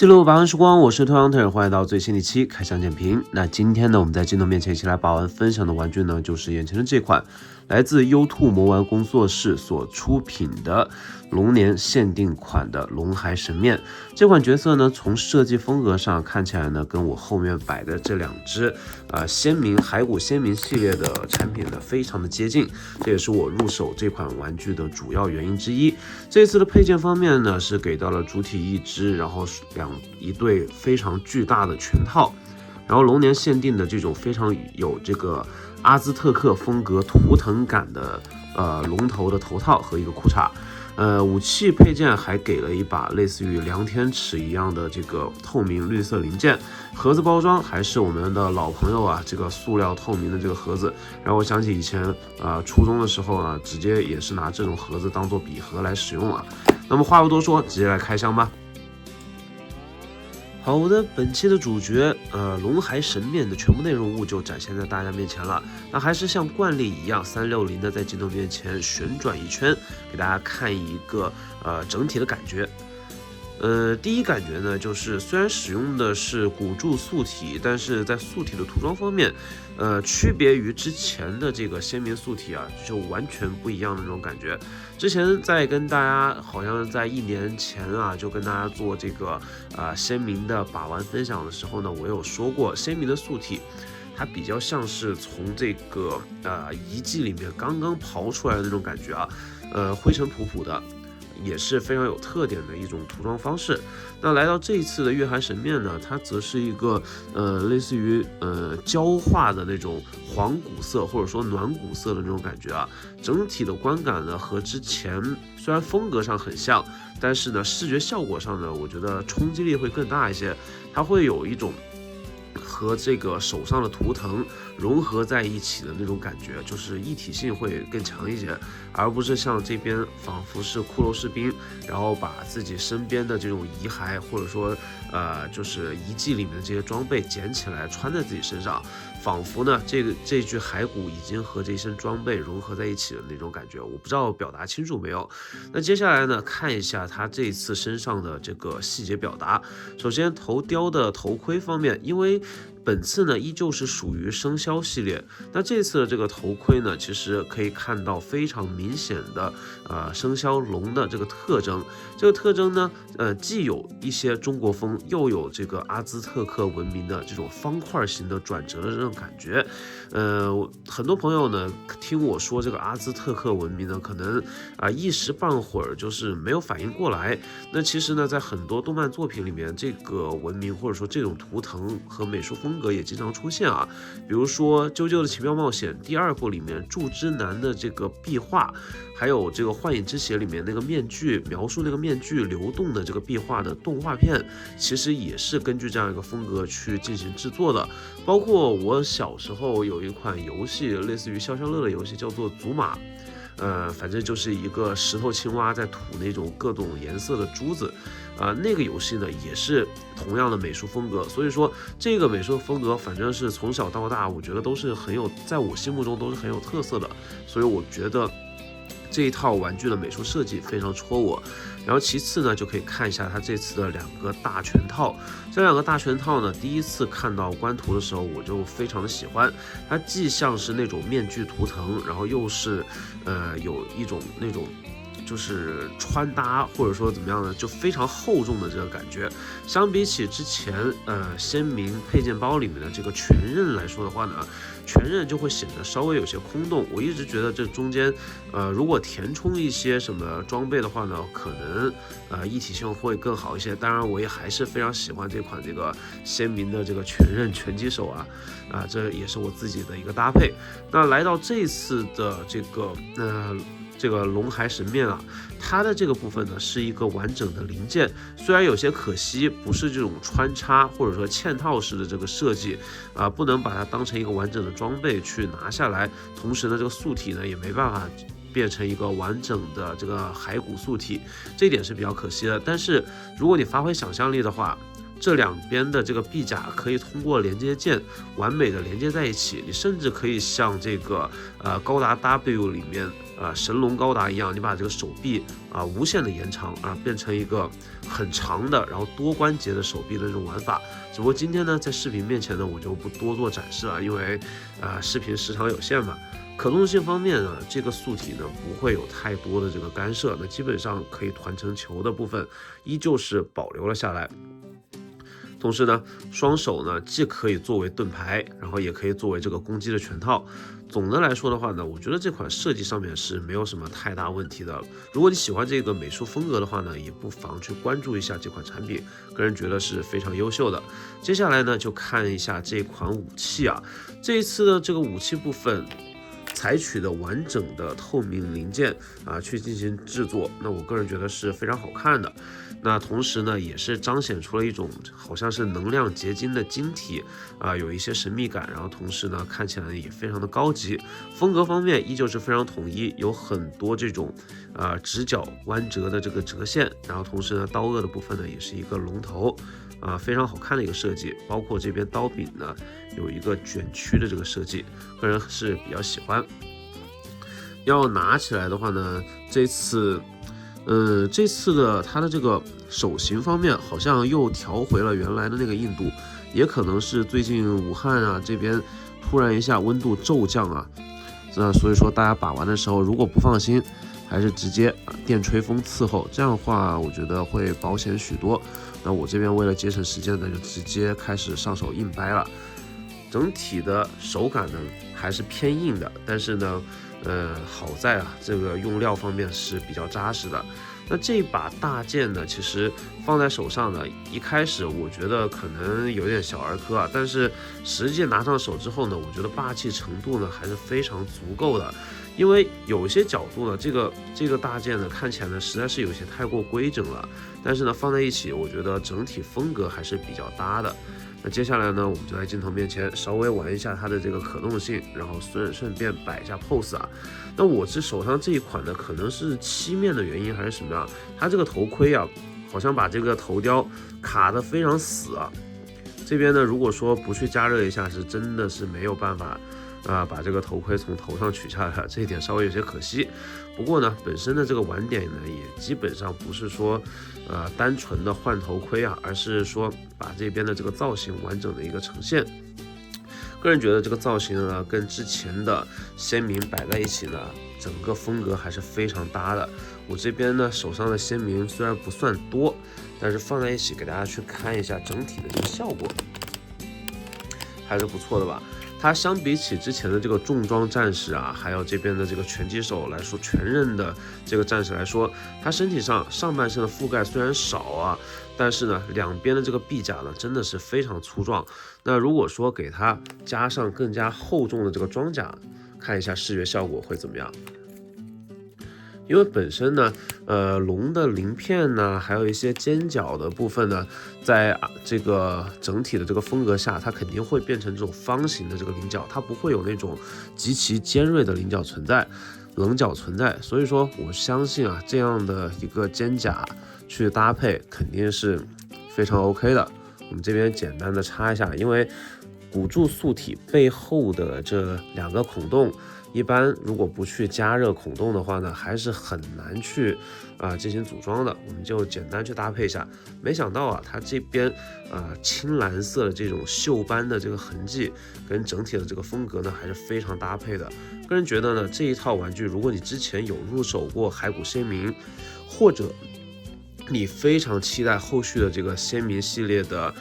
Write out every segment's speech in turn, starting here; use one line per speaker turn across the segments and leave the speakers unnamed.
记录把玩时光，我是Toy Hunter，欢迎到最新的一期开箱点评。那今天呢，我们在镜头面前一起来把玩分享的玩具呢，就是眼前的这款，来自 U2 魔玩工作室所出品的龙年限定款的龙骸神面。这款角色呢，从设计风格上看起来呢，跟我后面摆的这两只鲜明骸骨鲜明系列的产品呢，非常的接近。这也是我入手这款玩具的主要原因之一。这次的配件方面呢，是给到了主体一只，然后一对非常巨大的拳套，然后龙年限定的这种非常有这个阿兹特克风格图腾感的龙头的头套和一个裤衩。武器配件还给了一把类似于量天尺一样的这个透明绿色零件，盒子包装还是我们的老朋友啊，这个塑料透明的这个盒子，让我想起以前初中的时候呢，直接也是拿这种盒子当做笔盒来使用啊。那么话不多说，直接来开箱吧。好的，本期的主角龙骸神面的全部内容物就展现在大家面前了。那还是像惯例一样，360的在镜头面前旋转一圈，给大家看一个整体的感觉。第一感觉呢，就是虽然使用的是骨铸塑体，但是在塑体的涂装方面，区别于之前的这个鲜明塑体啊，就完全不一样的那种感觉。之前在跟大家好像在1年前啊，就跟大家做这个鲜明的把玩分享的时候呢，我有说过鲜明的塑体，它比较像是从这个遗迹里面刚刚刨出来的那种感觉啊，灰尘扑扑的。也是非常有特点的一种涂装方式。那来到这一次的月骸神面呢，它则是一个类似于焦化的那种黄古色或者说暖古色的那种感觉啊。整体的观感呢和之前虽然风格上很像，但是呢视觉效果上呢，我觉得冲击力会更大一些。它会有一种和这个手上的图腾融合在一起的那种感觉，就是一体性会更强一些，而不是像这边仿佛是骷髅士兵，然后把自己身边的这种遗骸或者说就是遗迹里面的这些装备捡起来穿在自己身上，仿佛呢这具骸骨已经和这身装备融合在一起的那种感觉。我不知道表达清楚没有。那接下来呢，看一下他这一次身上的这个细节表达。首先头雕的头盔方面，因为本次呢依旧是属于生肖系列，那这次的这个头盔呢，其实可以看到非常明显的生肖龙的这个特征。这个特征呢，既有一些中国风，又有这个阿兹特克文明的这种方块型的转折的这种感觉。很多朋友呢听我说这个阿兹特克文明呢，可能一时半会儿就是没有反应过来。那其实呢，在很多动漫作品里面，这个文明或者说这种图腾和美术风格也经常出现啊。比如说《啾啾的奇妙冒险》第2部里面祝之南的这个壁画，还有这个《幻影之血》里面那个面具描述那个面具流动的这个壁画的动画片，其实也是根据这样一个风格去进行制作的。包括我小时候有一款游戏，类似于消消乐的游戏，叫做祖玛。反正就是一个石头青蛙在吐那种各种颜色的珠子，那个游戏呢也是同样的美术风格，所以说这个美术风格反正是从小到大，我觉得都是很有，在我心目中都是很有特色的，所以我觉得这一套玩具的美术设计非常戳我。然后其次呢，就可以看一下它这次的2个大拳套。这2个大拳套呢，第一次看到官图的时候，我就非常的喜欢。它既像是那种面具图腾，然后又是有一种那种就是穿搭或者说怎么样呢，就非常厚重的这个感觉。相比起之前鲜明配件包里面的这个全刃来说的话呢，全刃就会显得稍微有些空洞。我一直觉得这中间如果填充一些什么装备的话呢，可能一体性会更好一些。当然我也还是非常喜欢这款这个鲜明的这个全刃拳击手啊，这也是我自己的一个搭配。那来到这次的这个龙骸神面啊，它的这个部分呢是一个完整的零件，虽然有些可惜，不是这种穿插或者说嵌套式的这个设计不能把它当成一个完整的装备去拿下来。同时呢，这个塑体呢也没办法变成一个完整的这个骸骨塑体，这一点是比较可惜的。但是如果你发挥想象力的话，这两边的这个臂甲可以通过连接件完美的连接在一起，你甚至可以像这个高达 W 里面神龙高达一样，你把这个手臂无限的延长变成一个很长的，然后多关节的手臂的这种玩法。只不过今天呢，在视频面前呢，我就不多做展示了，因为视频时长有限嘛。可动性方面呢，这个素体呢不会有太多的这个干涉，那基本上可以团成球的部分依旧是保留了下来。同时呢，双手呢既可以作为盾牌，然后也可以作为这个攻击的拳套。总的来说的话呢，我觉得这款设计上面是没有什么太大问题的。如果你喜欢这个美术风格的话呢，也不妨去关注一下这款产品，个人觉得是非常优秀的。接下来呢，就看一下这款武器这一次的这个武器部分采取的完整的透明零件去进行制作，那我个人觉得是非常好看的。那同时呢，也是彰显出了一种好像是能量结晶的晶体有一些神秘感，然后同时呢，看起来也非常的高级。风格方面依旧是非常统一，有很多这种直角弯折的这个折线，然后同时呢，刀颚的部分呢也是一个龙头非常好看的一个设计，包括这边刀柄呢有一个卷曲的这个设计，个人是比较喜欢。要拿起来的话呢，这次的它的这个手型方面好像又调回了原来的那个硬度，也可能是最近武汉这边突然一下温度骤降所以说大家把玩的时候如果不放心，还是直接电吹风伺候，这样的话我觉得会保险许多。那我这边为了节省时间呢，就直接开始上手硬掰了。整体的手感呢还是偏硬的，但是呢好在这个用料方面是比较扎实的。那这把大剑呢，其实放在手上呢，一开始我觉得可能有点小儿科但是实际拿上手之后呢，我觉得霸气程度呢还是非常足够的。因为有些角度呢，这个大剑呢看起来呢实在是有些太过规整了，但是呢放在一起，我觉得整体风格还是比较搭的。那接下来呢，我们就在镜头面前稍微玩一下它的这个可动性，然后顺便摆一下 pose 那我这手上这一款呢，可能是漆面的原因还是什么呀？它这个头盔好像把这个头雕卡得非常死这边呢，如果说不去加热一下，是真的是没有办法把这个头盔从头上取下来，这一点稍微有些可惜。不过呢，本身的这个玩点呢，也基本上不是说单纯的换头盔而是说把这边的这个造型完整的一个呈现。个人觉得这个造型呢，跟之前的鲜明摆在一起呢，整个风格还是非常搭的。我这边呢手上的鲜明虽然不算多，但是放在一起给大家去看一下整体的这个效果，还是不错的吧。它相比起之前的这个重装战士还有这边的这个拳击手来说，全刃的这个战士来说，它身体上半身的覆盖虽然少但是呢，两边的这个臂甲呢真的是非常粗壮。那如果说给它加上更加厚重的这个装甲，看一下视觉效果会怎么样？因为本身呢，龙的鳞片呢，还有一些尖角的部分呢，在这个整体的这个风格下，它肯定会变成这种方形的这个棱角，它不会有那种极其尖锐的棱角存在。所以说，我相信这样的一个肩甲去搭配，肯定是非常 OK 的。我们这边简单的插一下，因为鼓柱素体背后的这两个孔洞，一般如果不去加热孔洞的话呢，还是很难去进行组装的。我们就简单去搭配一下。没想到它这边青蓝色的这种锈斑的这个痕迹，跟整体的这个风格呢，还是非常搭配的。个人觉得呢，这一套玩具，如果你之前有入手过骸骨鲜明，或者你非常期待后续的这个鲜明系列的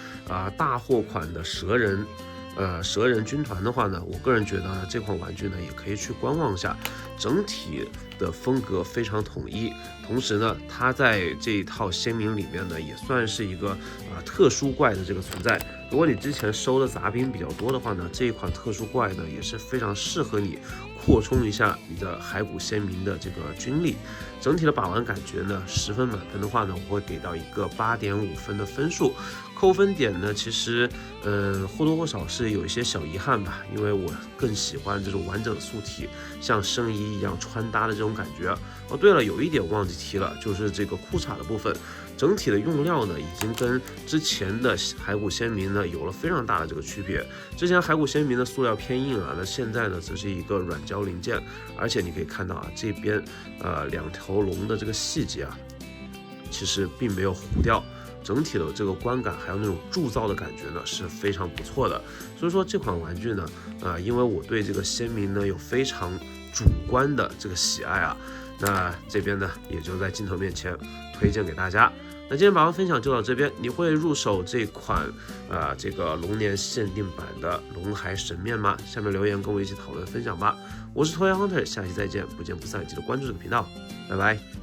大货款的蛇人军团的话呢，我个人觉得这款玩具呢也可以去观望一下。整体的风格非常统一，同时呢，它在这一套鲜明里面呢，也算是一个特殊怪的这个存在。如果你之前收的杂兵比较多的话呢，这一款特殊怪呢也是非常适合你扩充一下你的骸骨鲜明的这个军力。整体的把玩感觉呢，10分满分的话呢，我会给到一个8.5分的分数。扣分点呢，其实或多或少是有一些小遗憾吧，因为我更喜欢这种完整的素体，像圣衣一样穿搭的这种感觉。哦，对了，有一点忘记提了，就是这个裤衩的部分，整体的用料呢，已经跟之前的骸骨鲜明呢有了非常大的这个区别。之前骸骨鲜明的塑料偏硬啊，那现在呢只是一个软胶零件，而且你可以看到啊，这边两条龙的这个细节啊，其实并没有糊掉。整体的这个观感还有那种铸造的感觉呢是非常不错的，所以说这款玩具呢，因为我对这个鲜明呢有非常主观的这个喜爱啊，那这边呢也就在镜头面前推荐给大家。那今天把玩分享就到这边，你会入手这款这个龙年限定版的龙骸神面吗？下面留言跟我一起讨论分享吧。我是 Toy Hunter， 下期再见，不见不散，记得关注这个频道，拜拜。